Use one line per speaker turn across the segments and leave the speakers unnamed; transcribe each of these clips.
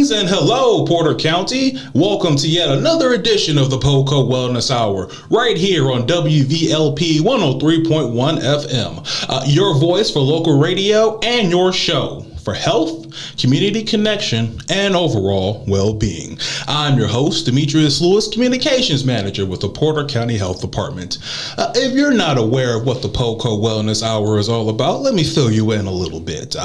Greetings and hello, Porter County. Welcome to yet another edition of the PoCo Wellness Hour, right here on WVLP 103.1 FM. Your voice for local radio and your show for health, community connection, and overall well-being. I'm your host, Demetrius Lewis, Communications Manager with the Porter County Health Department. If you're not aware of what the PoCo Wellness Hour is all about, let me fill you in a little bit.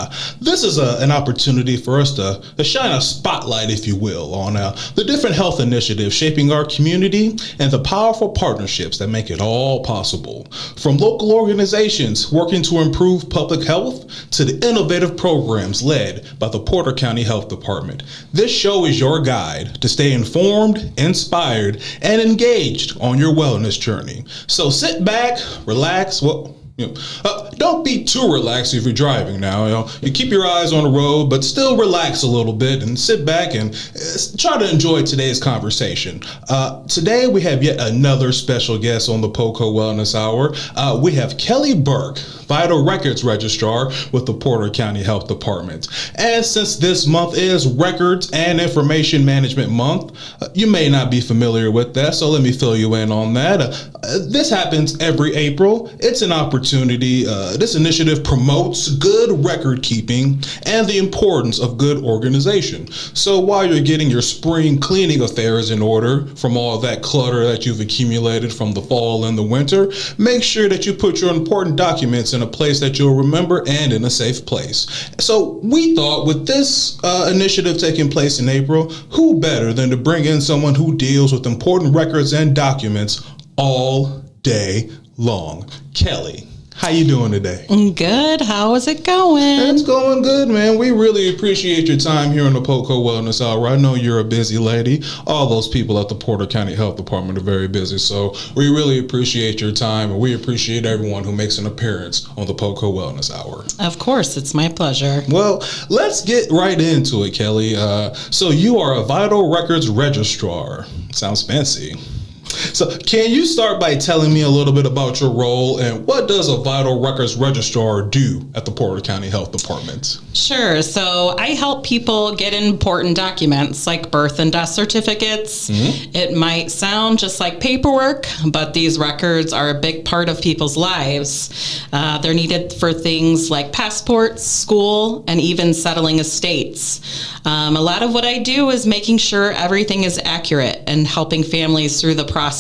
This is an opportunity for us to shine a spotlight, if you will, on the different health initiatives shaping our community and the powerful partnerships that make it all possible. From local organizations working to improve public health to the innovative programs led by the Porter County Health Department. This show is your guide to stay informed, inspired, and engaged on your wellness journey. So sit back, relax. Don't be too relaxed if you're driving now. You keep your eyes on the road, but still relax a little bit and sit back and try to enjoy today's conversation. Today, we have yet another special guest on the PoCo Wellness Hour. We have Kelli Burke, Vital Records Registrar with the Porter County Health Department. And since this month is Records and Information Management Month, you may not be familiar with that, so let me fill you in on that. This happens every April. It's an opportunity. This initiative promotes good record keeping and the importance of good organization. So while you're getting your spring cleaning affairs in order from all that clutter that you've accumulated from the fall and the winter, make sure that you put your important documents in a place that you'll remember and in a safe place. So we thought with this initiative taking place in April, who better than to bring in someone who deals with important records and documents all day long. Kelli, how you doing today?
Good. How is it going?
It's going good, man. We really appreciate your time here on the PoCo Wellness Hour. I know you're a busy lady. All those people at the Porter County Health Department are very busy, so we really appreciate your time, and we appreciate everyone who makes an appearance on the PoCo Wellness Hour.
Of course, it's my pleasure.
Well, let's get right into it, Kelli. So you are a Vital Records Registrar. Sounds fancy. So can you start by telling me a little bit about your role and what does a Vital Records Registrar do at the Porter County Health Department?
Sure. So I help people get important documents like birth and death certificates. Mm-hmm. It might sound just like paperwork, but these records are a big part of people's lives. They're needed for things like passports, school, and even settling estates. A lot of what I do is making sure everything is accurate and helping families through the process.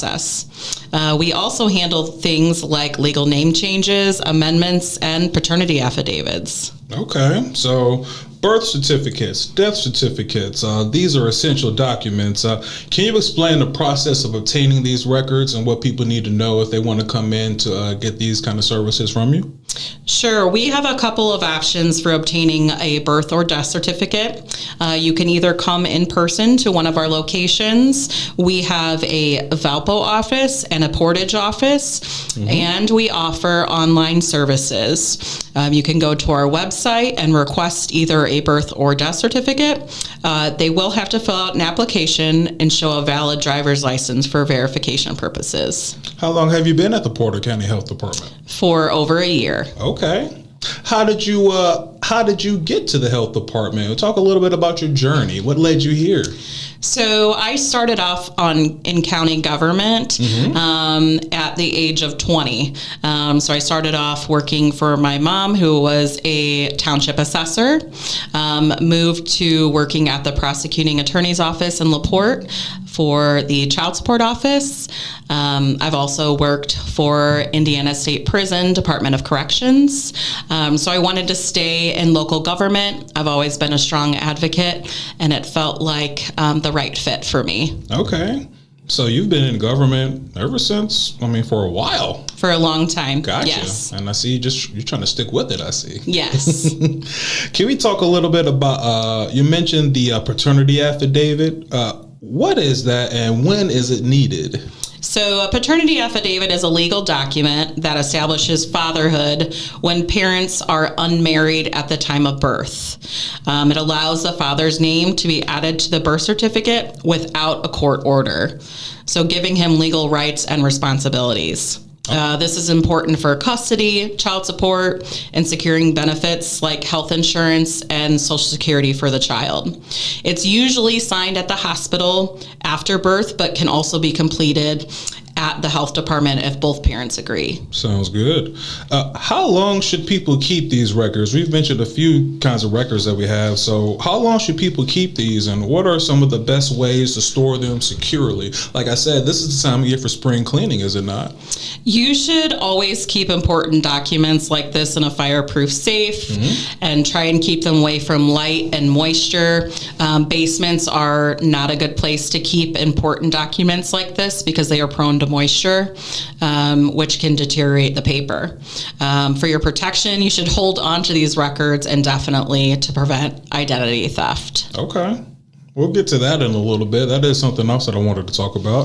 We also handle things like legal name changes, amendments, and paternity affidavits.
Okay, so birth certificates, death certificates, these are essential documents. Can you explain the process of obtaining these records and what people need to know if they want to come in to get these kind of services from you?
Sure. We have a couple of options for obtaining a birth or death certificate. You can either come in person to one of our locations. We have a Valpo office and a Portage office, mm-hmm. and we offer online services. You can go to our website and request either a birth or death certificate. They will have to fill out an application and show a valid driver's license for verification purposes.
How long have you been at the Porter County Health Department?
For over a year.
Okay. How did you get to the health department? Talk a little bit about your journey. What led you here?
So I started off in county government mm-hmm. At the age of 20. So I started off working for my mom, who was a township assessor, moved to working at the prosecuting attorney's office in LaPorte for the child support office. I've also worked for Indiana State Prison, Department of Corrections. So I wanted to stay in local government. I've always been a strong advocate, and it felt like the right fit for me.
Okay. So you've been in government ever since, for a while.
For a long time.
Gotcha.
Yes.
And I see you're trying to stick with it, I see.
Yes.
Can we talk a little bit about, you mentioned the paternity affidavit. What is that and when is it needed?
So a paternity affidavit is a legal document that establishes fatherhood when parents are unmarried at the time of birth. It allows the father's name to be added to the birth certificate without a court order, so giving him legal rights and responsibilities. This is important for custody, child support, and securing benefits like health insurance and Social Security for the child. It's usually signed at the hospital after birth, but can also be completed at the health department if both parents agree.
Sounds good. How long should people keep these records? We've mentioned a few kinds of records that we have. So how long should people keep these, and what are some of the best ways to store them securely? Like I said, this is the time of year for spring cleaning, is it not?
You should always keep important documents like this in a fireproof safe, and try and keep them away from light and moisture. Basements are not a good place to keep important documents like this because they are prone to moisture, which can deteriorate the paper. For your protection, you should hold on to these records indefinitely to prevent identity theft.
Okay. We'll get to that in a little bit. That is something else that I wanted to talk about.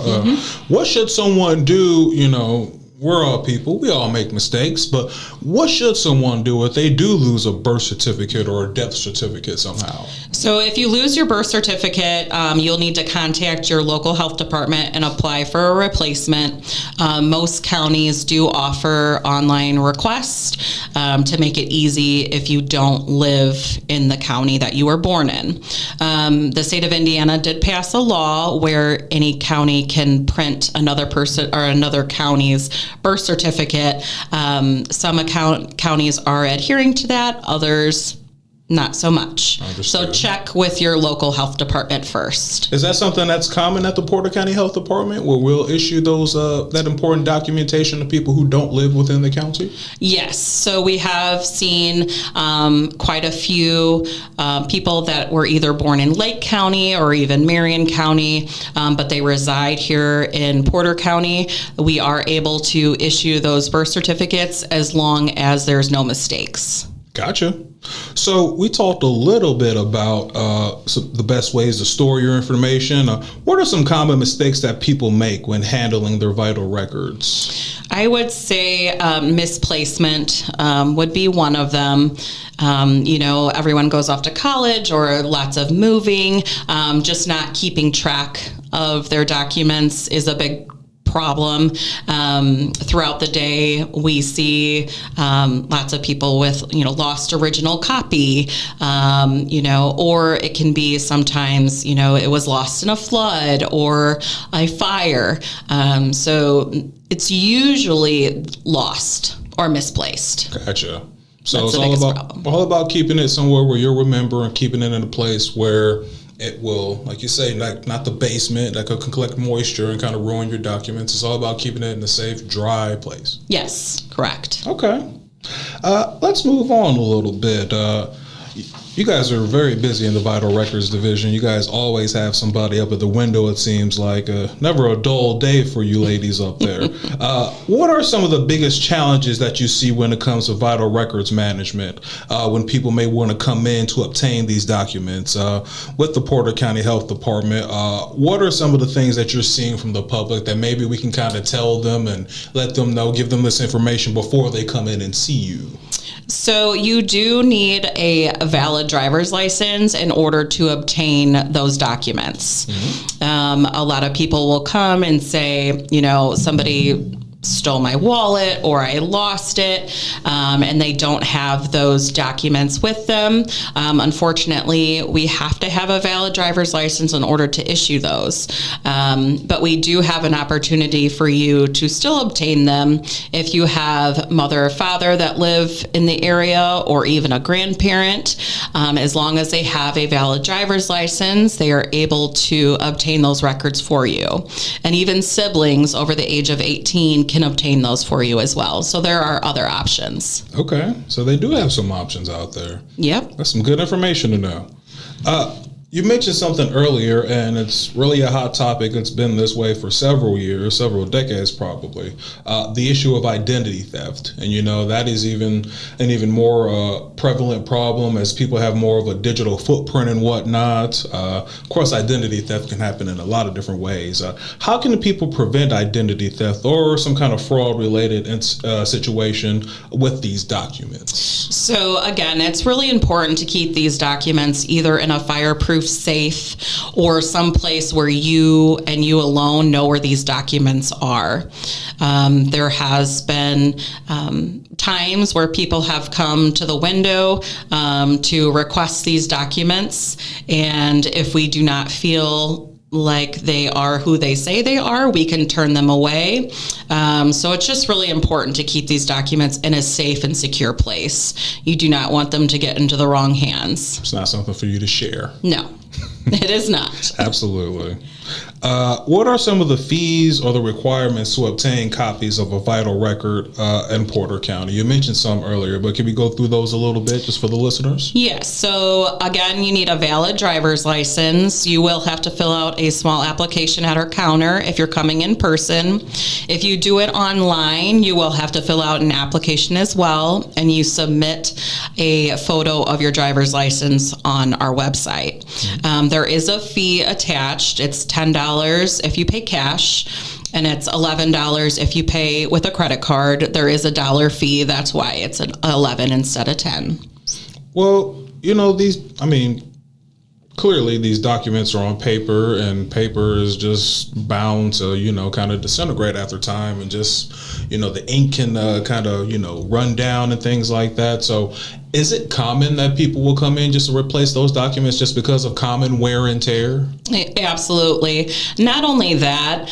What should someone do? We're all people. We all make mistakes. But what should someone do if they do lose a birth certificate or a death certificate somehow?
So if you lose your birth certificate, you'll need to contact your local health department and apply for a replacement. Most counties do offer online requests to make it easy if you don't live in the county that you were born in. The state of Indiana did pass a law where any county can print another person or another county's birth certificate. Some counties are adhering to that, others not so much. So check with your local health department first.
Is that something that's common at the Porter County Health Department, where we'll issue those that important documentation to people who don't live within the county?
Yes. So we have seen quite a few people that were either born in Lake County or even Marion County, but they reside here in Porter County. We are able to issue those birth certificates as long as there's no mistakes.
Gotcha. So we talked a little bit about the best ways to store your information. What are some common mistakes that people make when handling their vital records?
I would say misplacement would be one of them. Everyone goes off to college or lots of moving. Just not keeping track of their documents is a big problem. Throughout the day, we see lots of people with, lost original copy, or it can be sometimes, it was lost in a flood or a fire. So it's usually lost or misplaced.
Gotcha. So
That's
it's all about keeping it somewhere where you'll remember and keeping it in a place where it will, like you say, not the basement that could collect moisture and kind of ruin your documents. It's all about keeping it in a safe, dry place.
Yes, correct.
Okay. Let's move on a little bit. You guys are very busy in the Vital Records division. You guys always have somebody up at the window, it seems like. Never a dull day for you ladies up there. What are some of the biggest challenges that you see when it comes to Vital Records management, when people may want to come in to obtain these documents? With the Porter County Health Department, what are some of the things that you're seeing from the public that maybe we can kind of tell them and let them know, give them this information before they come in and see you?
So you do need a valid driver's license in order to obtain those documents. A lot of people will come and say, somebody stole my wallet or I lost it, and they don't have those documents with them. Unfortunately, we have to have a valid driver's license in order to issue those. But we do have an opportunity for you to still obtain them if you have mother or father that live in the area or even a grandparent. As long as they have a valid driver's license, they are able to obtain those records for you. And even siblings over the age of 18 can obtain those for you as well. So there are other options.
Okay. So they do have some options out there.
Yep.
That's some good information to know. You mentioned something earlier, and it's really a hot topic. It's been this way for several years, several decades probably. The issue of identity theft. And, that is an even more prevalent problem as people have more of a digital footprint and whatnot. Of course, identity theft can happen in a lot of different ways. How can people prevent identity theft or some kind of fraud-related situation with these documents?
So, again, it's really important to keep these documents either in a fireproof childproof safe, or some place where you and you alone know where these documents are. There has been times where people have come to the window to request these documents, and if we do not feel like they are who they say they are, we can turn them away. So it's just really important to keep these documents in a safe and secure place. You do not want them to get into the wrong hands.
It's not something for you to share.
No, it is not.
Absolutely. What are some of the fees or the requirements to obtain copies of a vital record in Porter County? You mentioned some earlier, but can we go through those a little bit just for the listeners?
Yes. So again, you need a valid driver's license. You will have to fill out a small application at our counter if you're coming in person. If you do it online, you will have to fill out an application as well, and you submit a photo of your driver's license on our website. There is a fee attached. It's $10 if you pay cash, and it's $11 if you pay with a credit card. There is a $1 fee. That's why it's an 11 instead of 10.
Well, clearly these documents are on paper, and paper is just bound to, kind of disintegrate after time, and just, the ink can run down and things like that. So is it common that people will come in just to replace those documents just because of common wear and tear?
Absolutely. Not only that,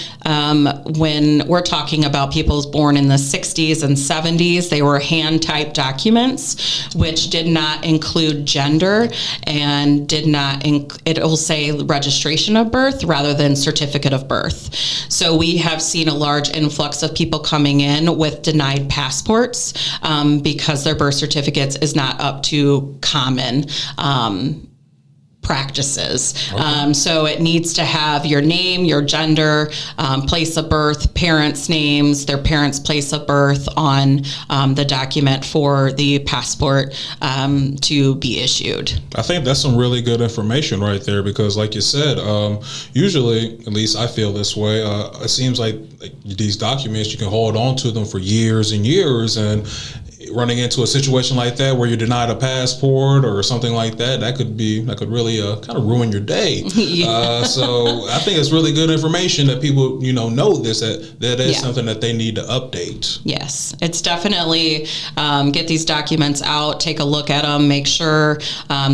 when we're talking about people born in the 60s and 70s, they were hand-typed documents, which did not include gender and did not, it will say registration of birth rather than certificate of birth. So we have seen a large influx of people coming in with denied passports because their birth certificates is not up to common practices. Okay. So it needs to have your name, your gender, place of birth, parents' names, their parents' place of birth on the document for the passport to be issued.
I think that's some really good information right there, because like you said, usually, at least I feel this way, it seems like these documents, you can hold on to them for years and years, and running into a situation like that where you're denied a passport or something like that, that could really kind of ruin your day. Yeah. So I think it's really good information that people, know this, that is something that they need to update.
Yes, it's definitely get these documents out, take a look at them, make sure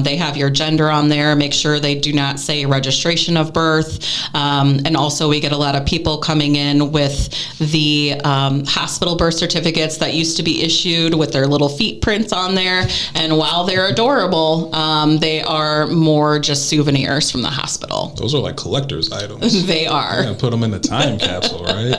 they have your gender on there, make sure they do not say registration of birth. And also we get a lot of people coming in with the hospital birth certificates that used to be issued with their little feet prints on there, and while they're adorable, they are more just souvenirs from the hospital.
Those are like collector's items.
They are.
Yeah, put them in the time capsule, right?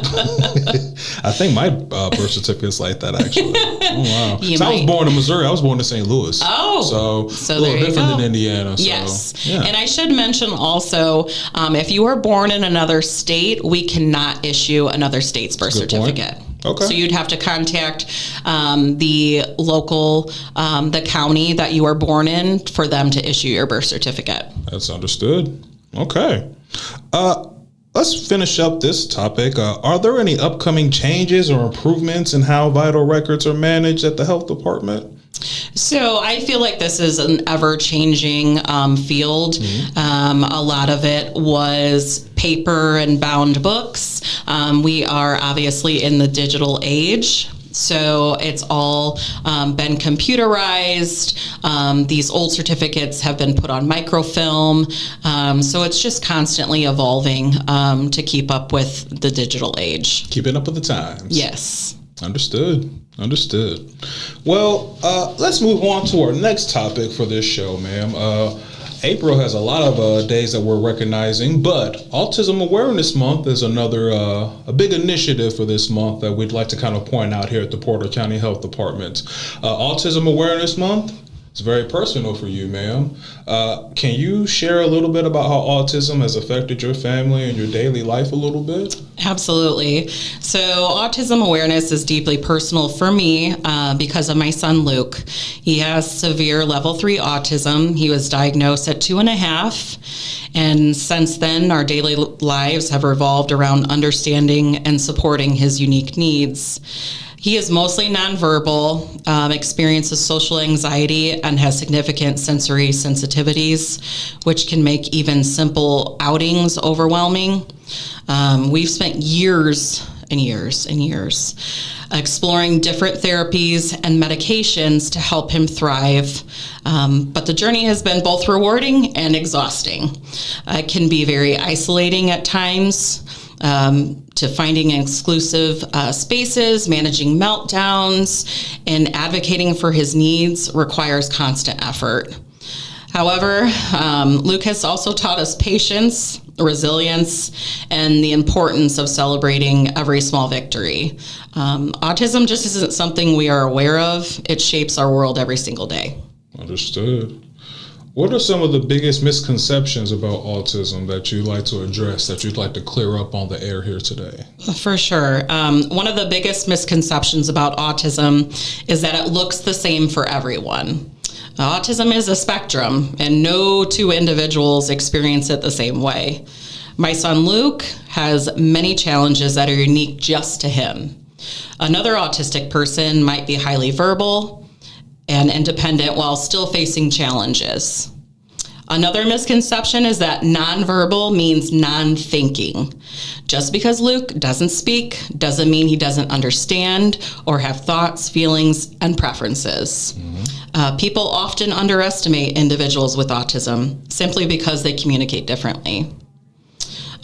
I think my birth certificate's like that, actually. Oh, wow. So I was born in Missouri. I was born in St. Louis.
Oh,
so a little different than Indiana. So,
yes. Yeah. And I should mention also, if you are born in another state, we cannot issue another state's birth certificate. Point.
Okay.
So you'd have to contact the local, the county that you were born in for them to issue your birth certificate.
That's understood. Okay. Let's finish up this topic. Are there any upcoming changes or improvements in how vital records are managed at the health department?
So I feel like this is an ever-changing field. Mm-hmm. A lot of it was paper and bound books. We are obviously in the digital age. So it's all been computerized. These old certificates have been put on microfilm. So it's just constantly evolving to keep up with the digital age.
Keeping up with the times.
Yes.
Understood. Well, let's move on to our next topic for this show, ma'am. April has a lot of days that we're recognizing, but Autism Awareness Month is another a big initiative for this month that we'd like to kind of point out here at the Porter County Health Department. Autism Awareness Month is very personal for you, ma'am. Can you share a little bit about how autism has affected your family and your daily life a little bit?
Absolutely. So autism awareness is deeply personal for me because of my son, Luke. He has severe level 3 autism. He was diagnosed at 2.5. And since then, our daily lives have revolved around understanding and supporting his unique needs. He is mostly nonverbal, experiences social anxiety, and has significant sensory sensitivities, which can make even simple outings overwhelming. We've spent years and years and years exploring different therapies and medications to help him thrive. But the journey has been both rewarding and exhausting. It can be very isolating at times. To finding exclusive spaces, managing meltdowns, and advocating for his needs requires constant effort. However, Luke has also taught us patience, resilience, and the importance of celebrating every small victory. Autism just isn't something we are aware of. It shapes our world every single day.
Understood. What are some of the biggest misconceptions about autism that you'd like to address, that you'd like to clear up on the air here today?
For sure. One of the biggest misconceptions about autism is that it looks the same for everyone. Autism is a spectrum, and no two individuals experience it the same way. My son Luke has many challenges that are unique just to him. Another autistic person might be highly verbal and independent while still facing challenges. Another misconception is that nonverbal means non-thinking. Just because Luke doesn't speak doesn't mean he doesn't understand or have thoughts, feelings, and preferences. People often underestimate individuals with autism simply because they communicate differently.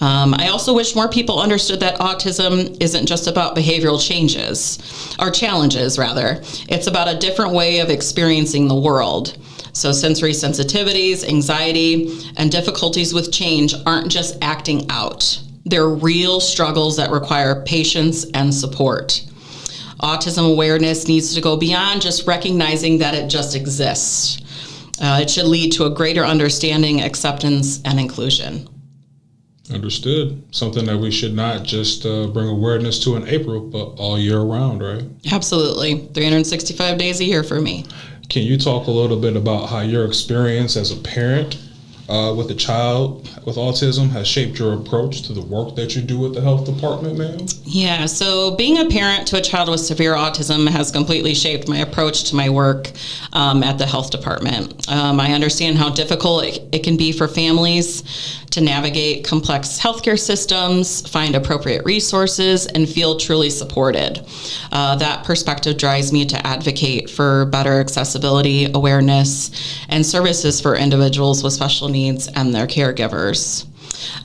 I also wish more people understood that autism isn't just about behavioral changes, or challenges rather. It's about a different way of experiencing the world. So sensory sensitivities, anxiety, and difficulties with change aren't just acting out. They're real struggles that require patience and support. Autism awareness needs to go beyond just recognizing that it just exists. It should lead to a greater understanding, acceptance, and inclusion.
Understood. Something that we should not just bring awareness to in April, but all year round, right?
Absolutely. 365 days a year for me.
Can you talk a little bit about how your experience as a parent with a child with autism has shaped your approach to the work that you do with the health department, ma'am?
Yeah, so being a parent to a child with severe autism has completely shaped my approach to my work at the health department. I understand how difficult it can be for families to navigate complex healthcare systems, find appropriate resources, and feel truly supported. That perspective drives me to advocate for better accessibility, awareness, and services for individuals with special needs and their caregivers.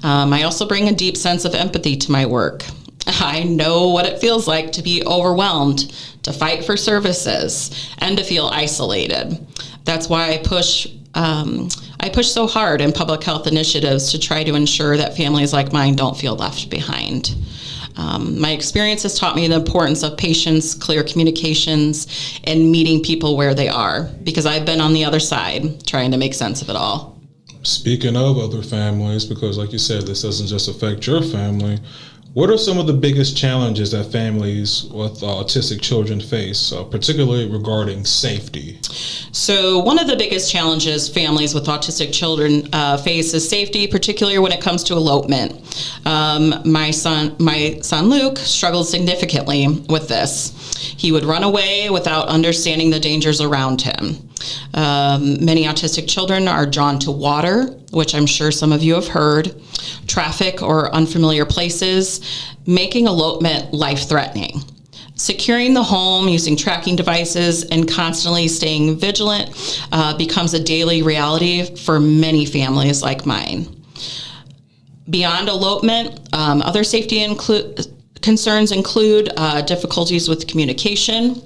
I also bring a deep sense of empathy to my work. I know what it feels like to be overwhelmed, to fight for services, and to feel isolated. That's why I push so hard in public health initiatives to try to ensure that families like mine don't feel left behind. My experience has taught me the importance of patience, clear communications, and meeting people where they are, because I've been on the other side trying to make sense of it all.
Speaking of other families, because like you said, this doesn't just affect your family, what are some of the biggest challenges that families with autistic children face, particularly regarding safety?
So one of the biggest challenges families with autistic children face is safety, particularly when it comes to elopement. My son Luke struggled significantly with this. He would run away without understanding the dangers around him. Many autistic children are drawn to water, which I'm sure some of you have heard, traffic, or unfamiliar places, making elopement life-threatening. Securing the home using tracking devices and constantly staying vigilant becomes a daily reality for many families like mine. Beyond elopement, other safety concerns include difficulties with communication.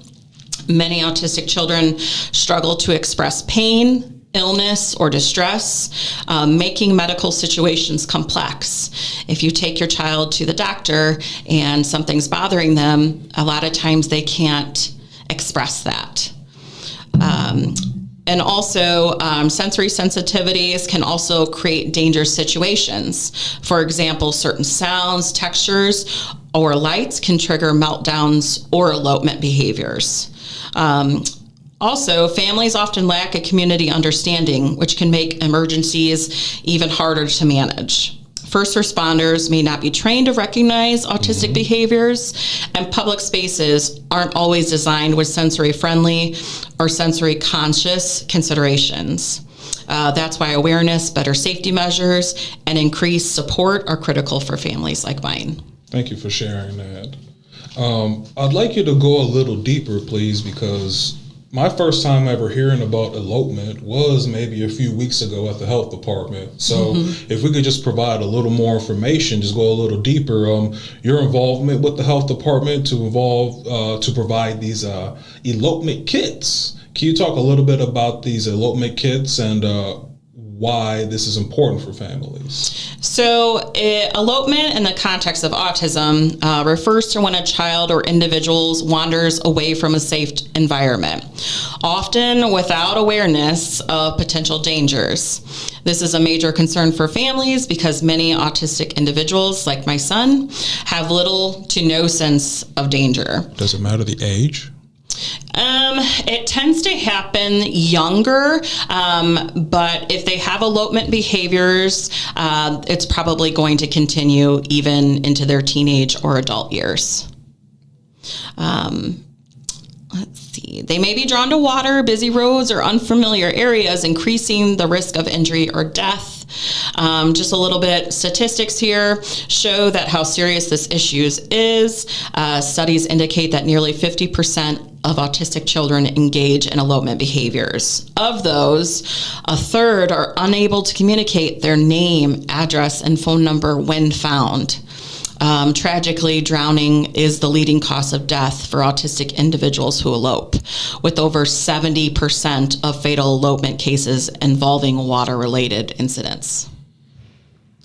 Many autistic children struggle to express pain, illness, or distress, making medical situations complex. If you take your child to the doctor and something's bothering them, a lot of times they can't express that. And also, sensory sensitivities can also create dangerous situations. For example, certain sounds, textures, or lights can trigger meltdowns or elopement behaviors. Also, families often lack a community understanding, which can make emergencies even harder to manage. First responders may not be trained to recognize autistic behaviors, and public spaces aren't always designed with sensory friendly or sensory conscious considerations. That's why awareness, better safety measures, and increased support are critical for families like mine.
Thank you for sharing that. I'd like you to go a little deeper, please, because my first time ever hearing about elopement was maybe a few weeks ago at the health department. So if we could just provide a little more information, just go a little deeper. Your involvement with the health department to provide these elopement kits. Can you talk a little bit about these elopement kits and why this is important for families?
So elopement in the context of autism refers to when a child or individual wanders away from a safe environment, often without awareness of potential dangers. This is a major concern for families because many autistic individuals, like my son, have little to no sense of danger.
Does it matter the age?
It tends to happen younger, but if they have elopement behaviors, it's probably going to continue even into their teenage or adult years. Let's see. They may be drawn to water, busy roads, or unfamiliar areas, increasing the risk of injury or death. Just a little bit, statistics here show that how serious this issue is. Studies indicate that nearly 50% of autistic children engage in elopement behaviors. Of those, a third are unable to communicate their name, address, and phone number when found. Tragically, drowning is the leading cause of death for autistic individuals who elope, with over 70% of fatal elopement cases involving water-related incidents.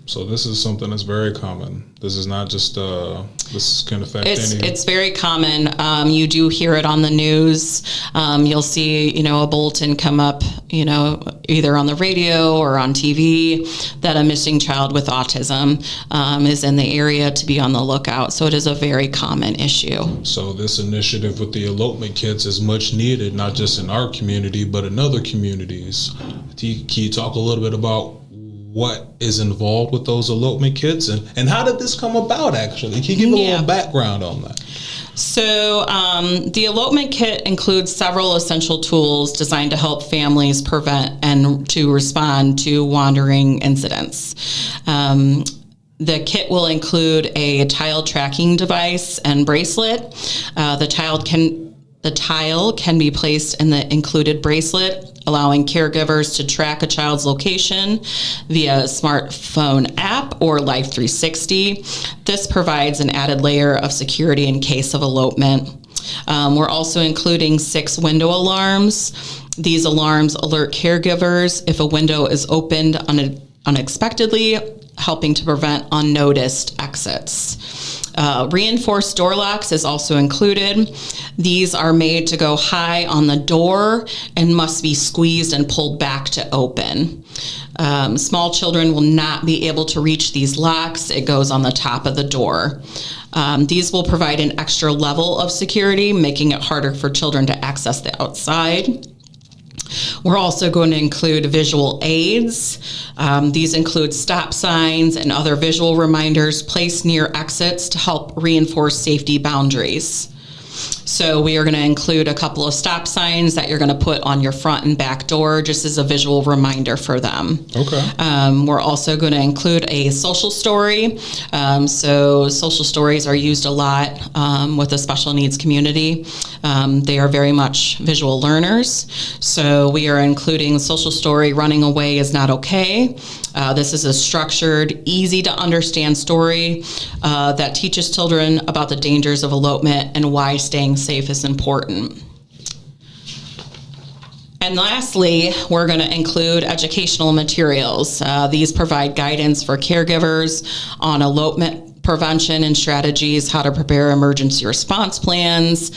So this is something that's very common. This is not just, this can affect any...
It's very common. You do hear it on the news. You'll see, a bulletin come up, either on the radio or on TV that a missing child with autism is in the area to be on the lookout. So it is a very common issue.
So this initiative with the elopement kits is much needed, not just in our community, but in other communities. Can you talk a little bit about what is involved with those elopement kits and how did this come about, actually? Can you give a little background on that?
So the elopement kit includes several essential tools designed to help families prevent and to respond to wandering incidents. The kit will include a child tracking device and bracelet. The tile can be placed in the included bracelet, allowing caregivers to track a child's location via a smartphone app or Life 360. This provides an added layer of security in case of elopement. We're also including 6 window alarms. These alarms alert caregivers if a window is opened unexpectedly, helping to prevent unnoticed exits. Reinforced door locks is also included. These are made to go high on the door and must be squeezed and pulled back to open. Small children will not be able to reach these locks. It goes on the top of the door. These will provide an extra level of security, making it harder for children to access the outside. We're also going to include visual aids. These include stop signs and other visual reminders placed near exits to help reinforce safety boundaries. So we are going to include a couple of stop signs that you're going to put on your front and back door just as a visual reminder for them.
Okay.
We're also going to include a social story. So social stories are used a lot with the special needs community. They are very much visual learners. So we are including social story, running away is not okay. This is a structured, easy to understand story that teaches children about the dangers of elopement and why staying safe is important. And lastly, we're going to include educational materials. These provide guidance for caregivers on elopement prevention and strategies, how to prepare emergency response plans.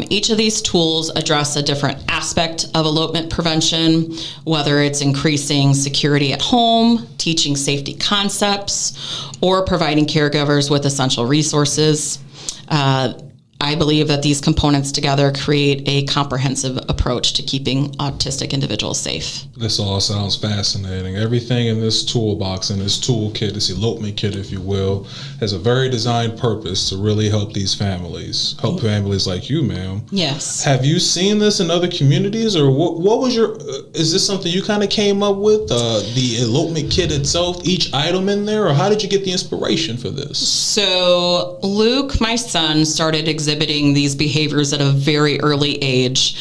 Each of these tools address a different aspect of elopement prevention, whether it's increasing security at home, teaching safety concepts, or providing caregivers with essential resources. I believe that these components together create a comprehensive approach to keeping autistic individuals safe.
This all sounds fascinating. Everything in this toolbox, in this toolkit, this elopement kit, if you will, has a very designed purpose to really help these families, help families like you, ma'am.
Yes.
Have you seen this in other communities, or what was your, is this something you kind of came up with, the elopement kit itself, each item in there, or how did you get the inspiration for this?
So Luke, my son, started exhibiting these behaviors at a very early age.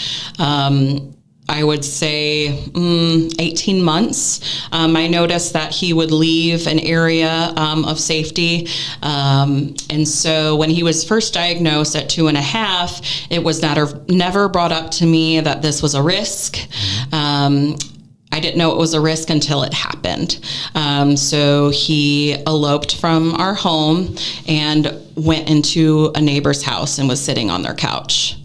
I would say 18 months. I noticed that he would leave an area of safety. And so when he was first diagnosed at 2.5, it was never brought up to me that this was a risk. I didn't know it was a risk until it happened. So he eloped from our home and went into a neighbor's house and was sitting on their couch.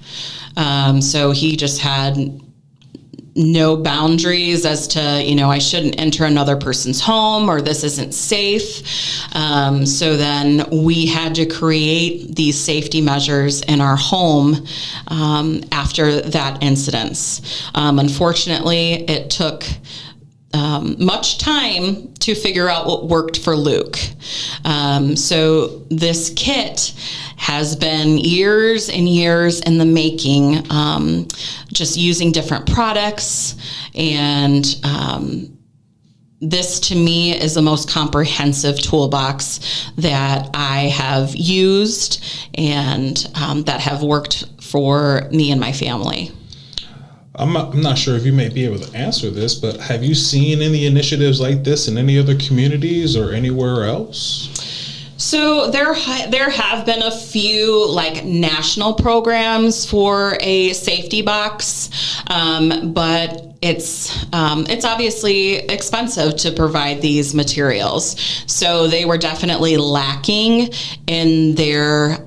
So he just had no boundaries as to, I shouldn't enter another person's home or this isn't safe. So then we had to create these safety measures in our home after that incident. Unfortunately, it took much time to figure out what worked for Luke. So this kit has been years and years in the making, just using different products. And this to me is the most comprehensive toolbox that I have used and that have worked for me and my family.
I'm not sure if you may be able to answer this, but have you seen any initiatives like this in any other communities or anywhere else?
So there have been a few national programs for a safety box, but it's obviously expensive to provide these materials. So they were definitely lacking in their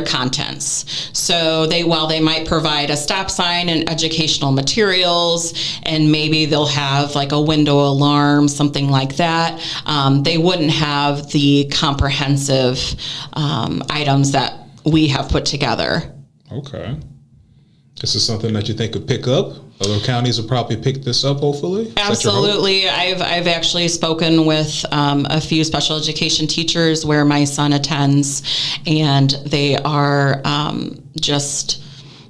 contents. So while they might provide a stop sign and educational materials, and maybe they'll have a window alarm, something like that, they wouldn't have the comprehensive items that we have put together.
Okay. This is something that you think could pick up? Other counties will probably pick this up, hopefully?
Absolutely. I've actually spoken with a few special education teachers where my son attends, and they are just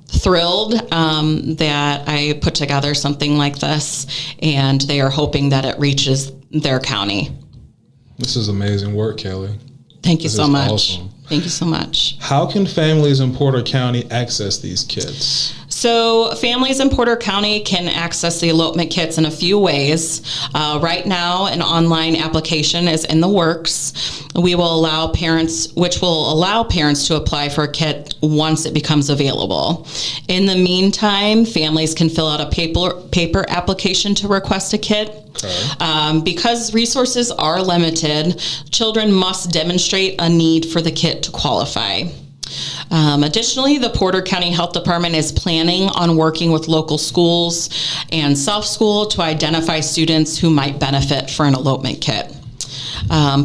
thrilled that I put together something like this, and they are hoping that it reaches their county.
This is amazing work, Kelli.
Thank you so much.
Awesome.
Thank you so much.
How can families in Porter County access these kits?
So families in Porter County can access the elopement kits in a few ways. Right now, an online application is in the works. Which will allow parents to apply for a kit once it becomes available. In the meantime, families can fill out a paper application to request a kit. Okay. Because resources are limited, children must demonstrate a need for the kit to qualify. Additionally, the Porter County Health Department is planning on working with local schools and self-school to identify students who might benefit for an elopement kit.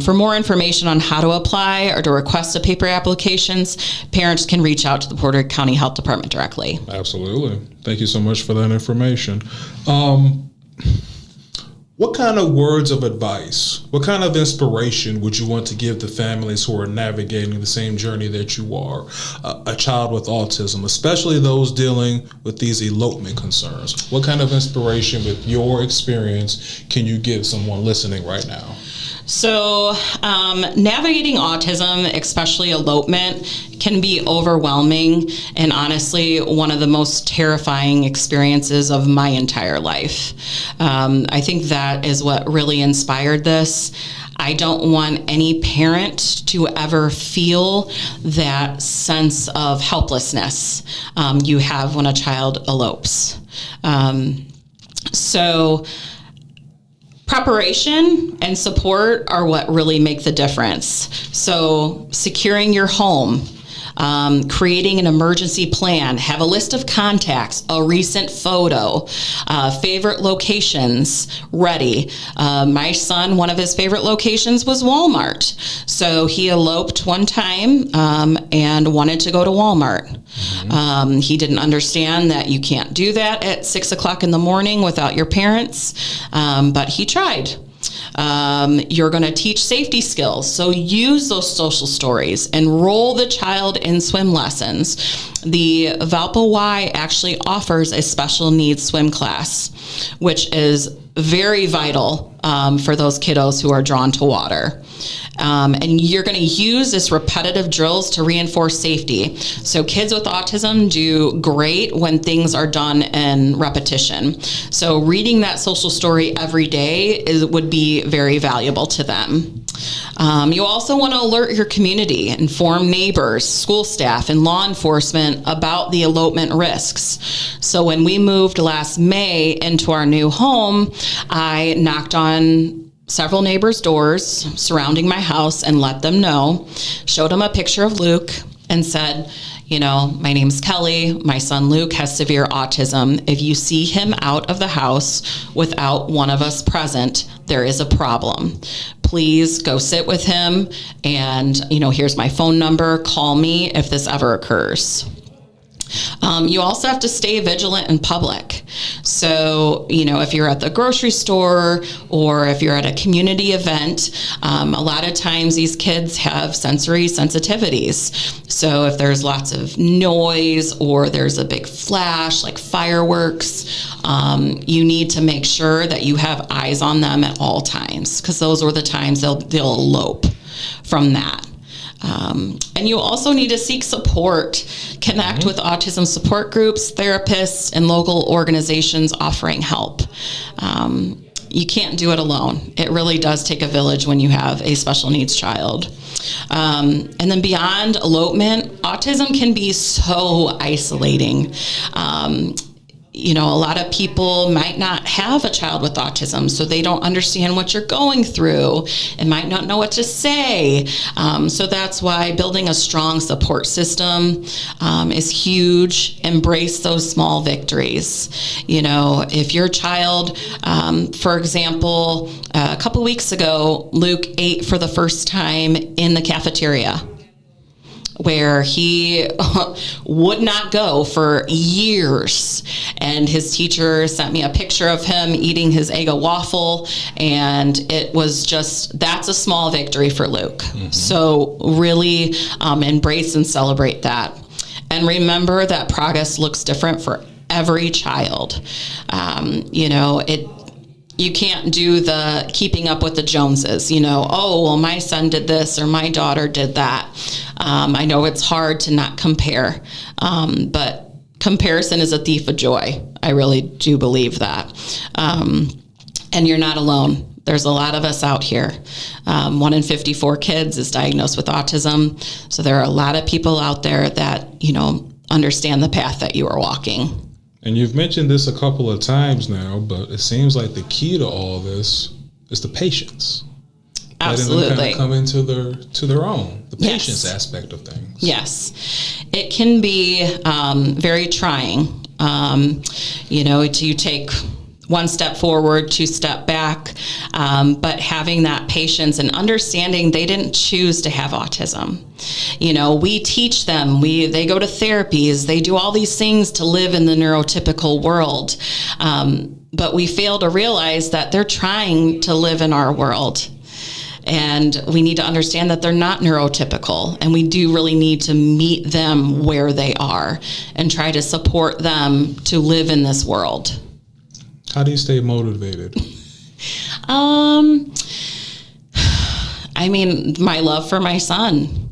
For more information on how to apply or to request a paper applications, parents can reach out to the Porter County Health Department directly.
Absolutely. Thank you so much for that information. What kind of words of advice, what kind of inspiration would you want to give to families who are navigating the same journey that you are, a child with autism, especially those dealing with these elopement concerns? What kind of inspiration with your experience can you give someone listening right now?
So navigating autism, especially elopement, can be overwhelming and honestly one of the most terrifying experiences of my entire life. I think that is what really inspired this. I don't want any parent to ever feel that sense of helplessness you have when a child elopes. So preparation and support are what really make the difference. So securing your home, creating an emergency plan, have a list of contacts, a recent photo, favorite locations ready. My son, one of his favorite locations was Walmart. So he eloped one time and wanted to go to Walmart. He didn't understand that you can't do that at 6 o'clock in the morning without your parents, but he tried. You're going to teach safety skills. So use those social stories. Enroll the child in swim lessons. The Valpo Y actually offers a special needs swim class, which is very vital for those kiddos who are drawn to water. And you're going to use this repetitive drills to reinforce safety. So kids with autism do great when things are done in repetition. So reading that social story every day would be very valuable to them. You also want to alert your community, inform neighbors, school staff, and law enforcement about the elopement risks. So when we moved last May into our new home, I knocked on several neighbors' doors surrounding my house and let them know, showed them a picture of Luke and said, you know, my name's Kelli. My son Luke has severe autism. If you see him out of the house without one of us present, there is a problem. Please go sit with him and, you know, here's my phone number. Call me if this ever occurs. You also have to stay vigilant in public. So, you know, if you're at the grocery store or if you're at a community event, a lot of times these kids have sensory sensitivities. So if there's lots of noise or there's a big flash like fireworks, you need to make sure that you have eyes on them at all times, because those are the times they'll elope from that. And you also need to seek support. Connect with autism support groups, therapists, and local organizations offering help. You can't do it alone. It really does take a village when you have a special needs child. And then beyond elopement, autism can be so isolating. You know, a lot of people might not have a child with autism, so they don't understand what you're going through and might not know what to say. So that's why building a strong support system is huge. Embrace those small victories. You know, if your child, for example, a couple weeks ago, Luke ate for the first time in the cafeteria, where he would not go for years. And his teacher sent me a picture of him eating his Eggo waffle, and it was just, that's a small victory for Luke. Mm-hmm. So really embrace and celebrate that. And remember that progress looks different for every child. You know, you can't do the keeping up with the Joneses, you know, oh, well, my son did this or my daughter did that. I know it's hard to not compare, but comparison is a thief of joy. I really do believe that. And you're not alone. There's a lot of us out here. 1 in 54 kids is diagnosed with autism. So there are a lot of people out there that, you know, understand the path that you are walking.
And you've mentioned this a couple of times now, but it seems like the key to all this is the patience.
Absolutely.
Letting them kind of come into their own, the patience aspect of things.
Yes. It can be very trying. You know, you take one step forward, 2 step back, but having that patience and understanding they didn't choose to have autism. You know, we teach them, they go to therapies, they do all these things to live in the neurotypical world, but we fail to realize that they're trying to live in our world. And we need to understand that they're not neurotypical, and we do really need to meet them where they are and try to support them to live in this world.
How do you stay motivated?
I mean, my love for my son.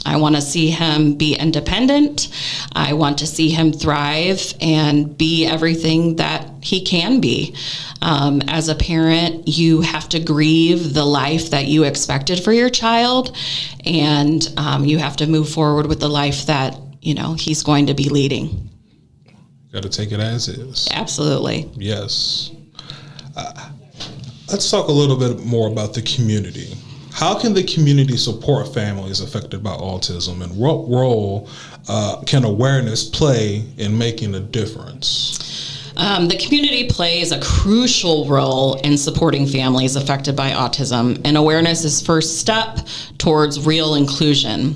I want to see him be independent. I want to see him thrive and be everything that he can be. As a parent, you have to grieve the life that you expected for your child, and you have to move forward with the life that, you know, he's going to be leading.
Got to take it as is.
Absolutely.
Yes. Let's talk a little bit more about the community. how can the community support families affected by autism, and what role can awareness play in making a difference?
The community plays a crucial role in supporting families affected by autism, and awareness is first step towards real inclusion.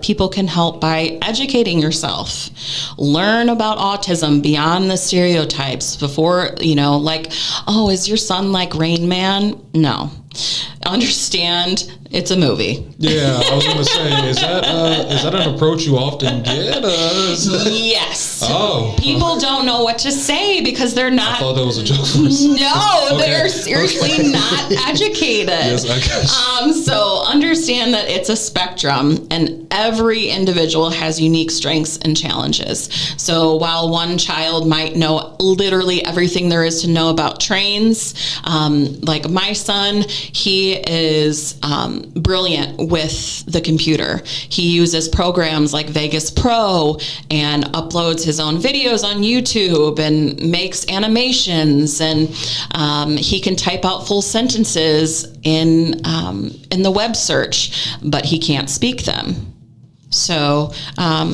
People can help by educating yourself. Learn about autism beyond the stereotypes before, like, oh, is your son like Rain Man? No. Understand it's a movie.
Yeah, I was going to say, is that an approach you often get?
Yes.
Oh.
People don't know what to say because they're not.
I thought that was a joke for a second.
No,
Okay.
they're seriously not educated.
Yes, I got you.
So understand that it's a spectrum, and every individual has unique strengths and challenges. So while one child might know literally everything there is to know about trains, like my son, he is brilliant with the computer. He uses programs like Vegas Pro and uploads his own videos on YouTube and makes animations, and he can type out full sentences in the web search, but he can't speak them. So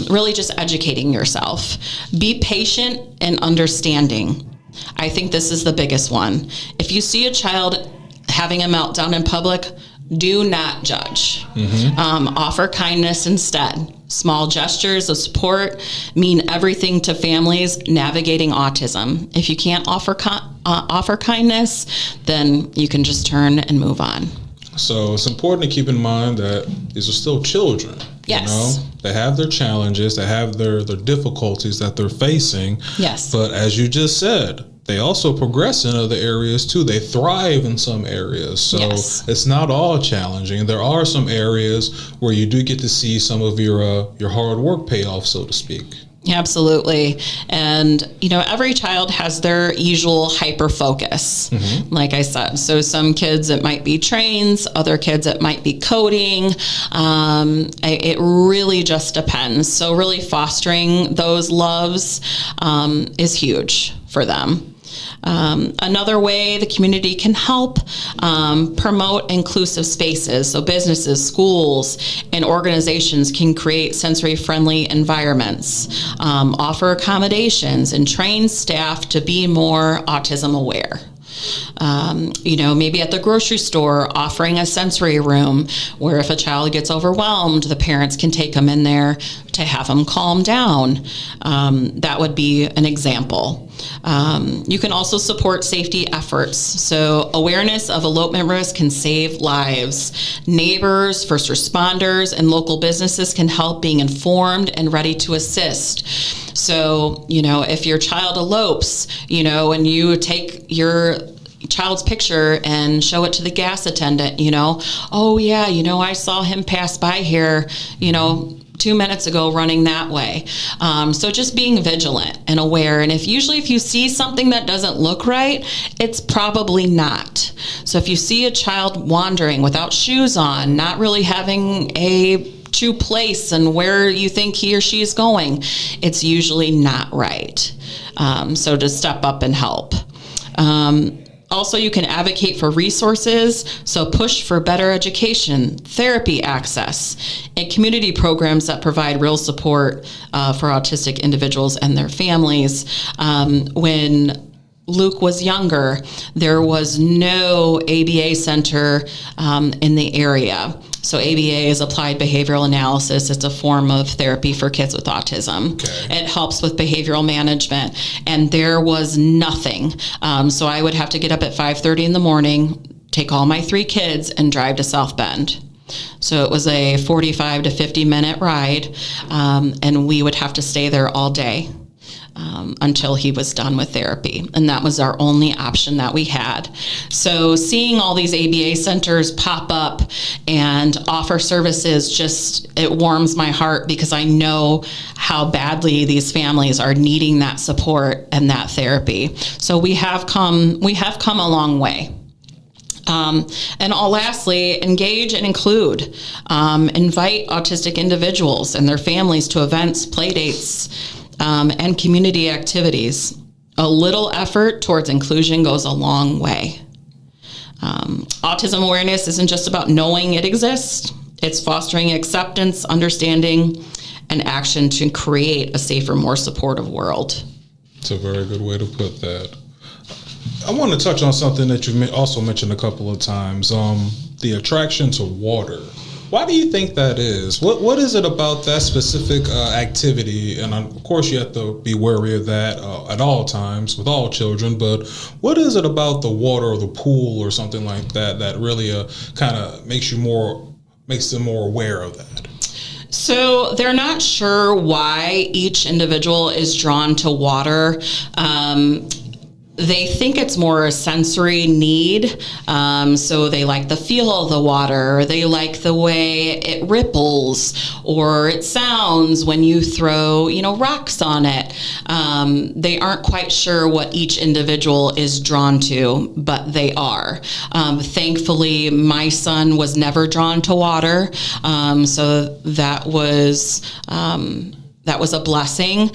really just educating yourself. Be patient and understanding. I think this is the biggest one. If you see a child having a meltdown in public, do not judge. Offer kindness instead. Small gestures of support mean everything to families navigating autism. If you can't offer kindness, then you can just turn and move on.
So it's important to keep in mind that these are still children.
Yes.
They have their challenges, they have their difficulties that they're facing.
Yes.
But as you just said, they also progress in other areas too. They thrive in some areas. So
Yes.
It's not all challenging. There are some areas where you do get to see some of your hard work pay off, so to speak.
Absolutely. And, every child has their usual hyper focus, like I said. So some kids, it might be trains, other kids, it might be coding. It really just depends. So really fostering those loves is huge for them. Another way the community can help promote inclusive spaces. So businesses, schools, and organizations can create sensory-friendly environments, offer accommodations, and train staff to be more autism aware. Maybe at the grocery store, offering a sensory room where if a child gets overwhelmed, the parents can take them in there to have them calm down. That would be an example. You can also support safety efforts. So awareness of elopement risk can save lives. Neighbors, first responders, and local businesses can help being informed and ready to assist. So, if your child elopes, and you take your child's picture and show it to the gas attendant, oh yeah, I saw him pass by here, 2 minutes ago running that way. So just being vigilant and aware. And if you see something that doesn't look right, it's probably not. So if you see a child wandering without shoes on, not really having a true place and where you think he or she is going, it's usually not right. So to step up and help. Also, you can advocate for resources, so push for better education, therapy access, and community programs that provide real support for autistic individuals and their families. When Luke was younger, there was no ABA center in the area. So ABA is applied behavioral analysis. It's a form of therapy for kids with autism. Okay. It helps with behavioral management. And there was nothing. So I would have to get up at 5:30 in the morning, take all my 3 kids, and drive to South Bend. So it was a 45 to 50 minute ride, and we would have to stay there all day. Until he was done with therapy. And that was our only option that we had. So seeing all these ABA centers pop up and offer services, it warms my heart because I know how badly these families are needing that support and that therapy. So we have come a long way. And lastly, engage and include. Invite autistic individuals and their families to events, play dates, and community activities. A little effort towards inclusion goes a long way. Autism awareness isn't just about knowing it exists. It's fostering acceptance, understanding, and action to create a safer, more supportive world.
It's a very good way to put that. I want to touch on something that you also mentioned a couple of times, the attraction to water. Why do you think that is? What is it about that specific activity? And of course, you have to be wary of that at all times with all children. But what is it about the water or the pool or something like that that really kind of makes them more aware of that?
So they're not sure why each individual is drawn to water. They think it's more a sensory need. So they like the feel of the water, or they like the way it ripples, or it sounds when you throw, rocks on it. They aren't quite sure what each individual is drawn to, but they are. Thankfully, my son was never drawn to water. So that was a blessing.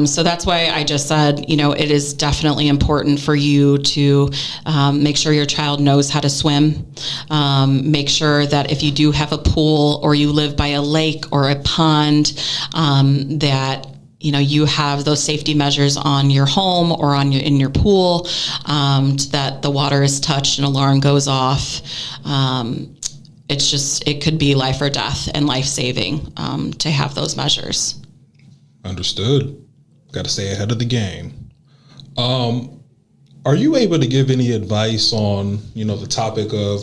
So that's why I just said, it is definitely important for you to make sure your child knows how to swim. Make sure that if you do have a pool or you live by a lake or a pond, that you have those safety measures on your home or in your pool, that the water is touched and alarm goes off. It could be life or death and life-saving to have those measures.
Understood. Got to stay ahead of the game. Are you able to give any advice on, the topic of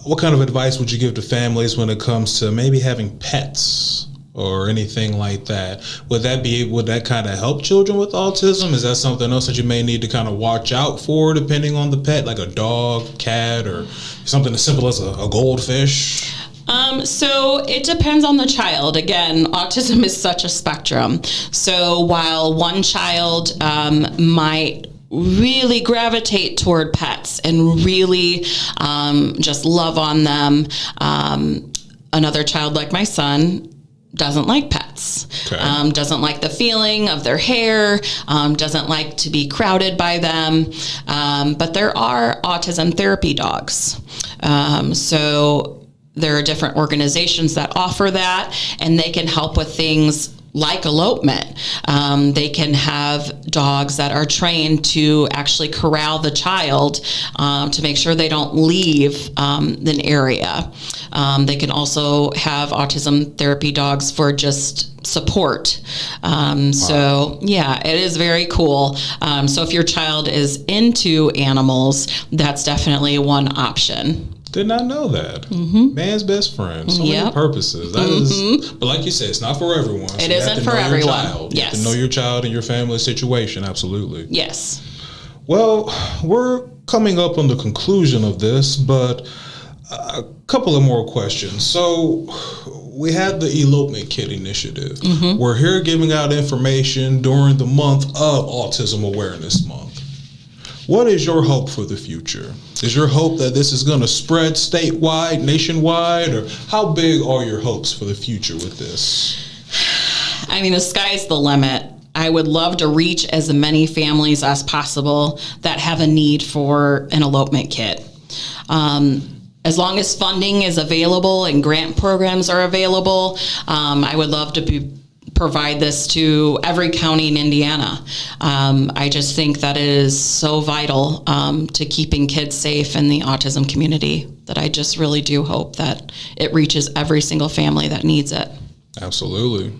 what kind of advice would you give to families when it comes to maybe having pets or anything like that? Would that kind of help children with autism? Is that something else that you may need to kind of watch out for depending on the pet, like a dog, cat, or something as simple as a goldfish?
So it depends on the child. Again, autism is such a spectrum. So while one child might really gravitate toward pets and really just love on them, another child like my son doesn't like pets, okay. Doesn't like the feeling of their hair, doesn't like to be crowded by them. But there are autism therapy dogs. So there are different organizations that offer that, and they can help with things like elopement. They can have dogs that are trained to actually corral the child to make sure they don't leave an area. They can also have autism therapy dogs for just support. So yeah, it is very cool. So if your child is into animals, that's definitely one option.
Did not know that. Mm-hmm. Man's best friend. So many purposes. That is, but like you said, it's not for everyone. So
it isn't for everyone.
Yes. You have to know your child and your family situation. Absolutely.
Yes.
Well, we're coming up on the conclusion of this, but a couple of more questions. So we had the Elopement Kit Initiative. Mm-hmm. We're here giving out information during the month of Autism Awareness Month. What is your hope for the future? Is your hope that this is going to spread statewide, nationwide, or how big are your hopes for the future with this?
I mean, the sky's the limit. I would love to reach as many families as possible that have a need for an elopement kit. As long as funding is available and grant programs are available, I would love to provide this to every county in Indiana. I just think that it is so vital to keeping kids safe in the autism community that I just really do hope that it reaches every single family that needs it.
Absolutely.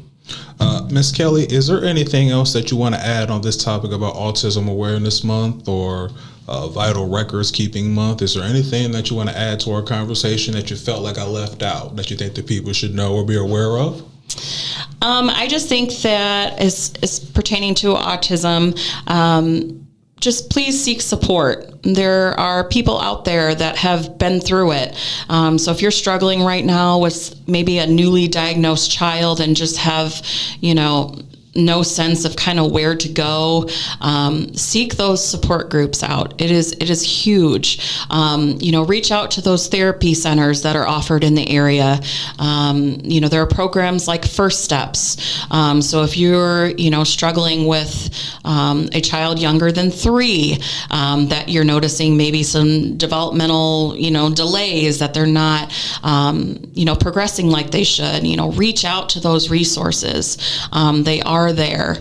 Ms. Kelli, is there anything else that you want to add on this topic about Autism Awareness Month or Vital Records Keeping Month? Is there anything that you want to add to our conversation that you felt like I left out that you think that people should know or be aware of?
I just think that as pertaining to autism, just please seek support. There are people out there that have been through it. So if you're struggling right now with maybe a newly diagnosed child and just have, no sense of kind of where to go, seek those support groups out. It is huge. Reach out to those therapy centers that are offered in the area. There are programs like First Steps. So if you're, struggling with a child younger than 3, that you're noticing maybe some developmental, delays, that they're not, progressing like they should, reach out to those resources. They are there.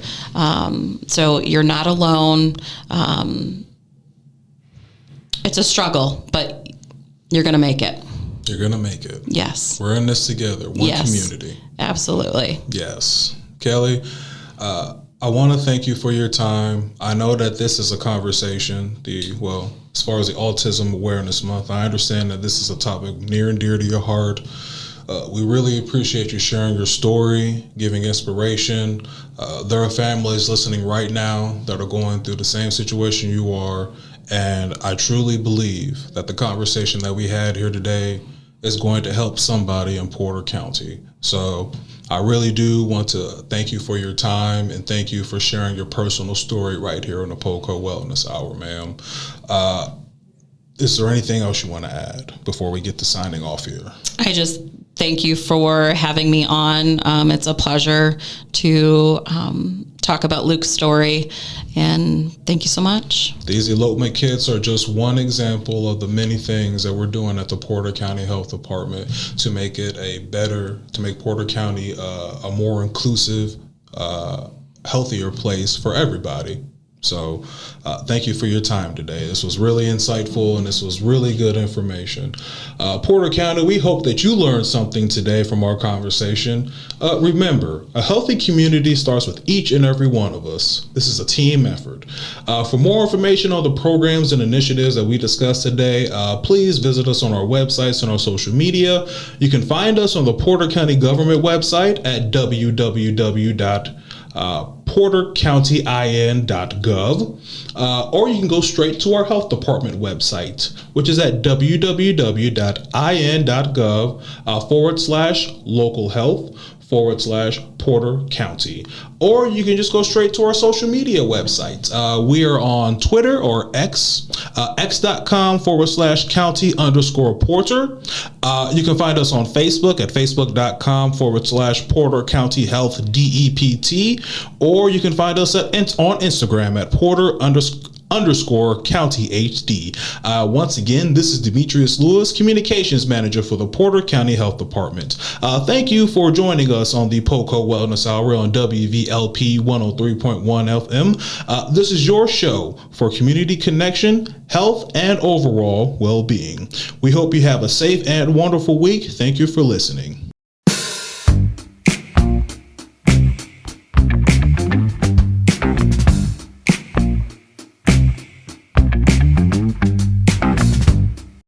So you're not alone. It's a struggle, but you're going to make it.
You're going to make it.
Yes.
We're in this together. One community.
Absolutely.
Yes. Kelli, I want to thank you for your time. I know that this is a conversation, as far as the Autism Awareness Month, I understand that this is a topic near and dear to your heart. We really appreciate you sharing your story, giving inspiration. There are families listening right now that are going through the same situation you are, and I truly believe that the conversation that we had here today is going to help somebody in Porter County. So I really do want to thank you for your time and thank you for sharing your personal story right here on the PoCo Wellness Hour, ma'am. Is there anything else you want to add before we get to signing off here?
I just thank you for having me on. It's a pleasure to talk about Luke's story, and thank you so much.
These elopement kits are just one example of the many things that we're doing at the Porter County Health Department to make it to make Porter County a more inclusive, healthier place for everybody. So thank you for your time today. This was really insightful and this was really good information. Porter County, we hope that you learned something today from our conversation. Remember, a healthy community starts with each and every one of us. This is a team effort. For more information on the programs and initiatives that we discussed today, please visit us on our websites and our social media. You can find us on the Porter County government website at www.portercountyin.gov, or you can go straight to our health department website, which is at www.in.gov/local health/Porter County. Or you can just go straight to our social media websites. We are on Twitter or X, x.com/county_Porter. You can find us on Facebook at facebook.com/Porter County Health DEPT, or you can find us on Instagram at Porter_County HD. Once again, this is Demetrius Lewis, Communications Manager for the Porter County Health Department. Thank you for joining us on the PoCo Wellness Hour on WVLP 103.1 FM. This is your show for community connection, health, and overall well-being. We hope you have a safe and wonderful week. Thank you for listening.